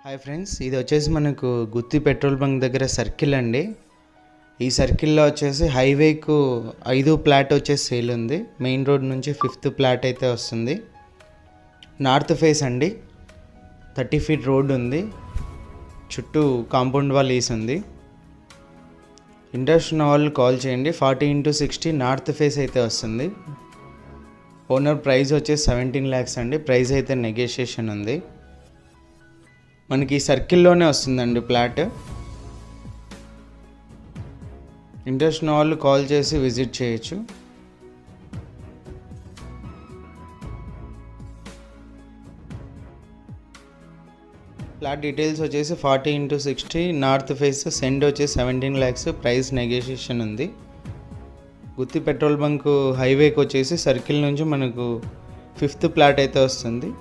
Hi friends, ఇది వచ్చేసి మనకు గుత్తి పెట్రోల్ బంక్ దగ్గర సర్కిల్ అండి. ఈ సర్కిల్లో వచ్చేసి హైవేకు 5 ప్లాట్ వచ్చేసి సేల్ ఉంది. మెయిన్ రోడ్ నుంచి 5th ప్లాట్ అయితే వస్తుంది. నార్త్ ఫేస్ అండి. 30 feet రోడ్ ఉంది. చుట్టూ కాంపౌండ్ వాల్ వేసి ఉంది. ఇంట్రెస్ట్ ఉన్న వాళ్ళు కాల్ చేయండి. 40x60 నార్త్ ఫేస్ అయితే వస్తుంది. ఓనర్ ప్రైస్ వచ్చేసి 17 lakhs అండి. ప్రైస్ అయితే నెగోషియేషన్ ఉంది. మనకి ఈ సర్కిల్లోనే వస్తుందండి ప్లాట్. ఇంట్రెస్ట్ ఉన్న వాళ్ళు కాల్ చేసి విజిట్ చేయొచ్చు. ఫ్లాట్ డీటెయిల్స్ వచ్చేసి 40x60 నార్త్ ఫేస్, సెండ్ వచ్చేసి 17 lakhs, ప్రైస్ నెగోషియేషన్ ఉంది. గుత్తి పెట్రోల్ బంక్ హైవేకి వచ్చేసి సర్కిల్ నుంచి మనకు 5th ప్లాట్ అయితే వస్తుంది.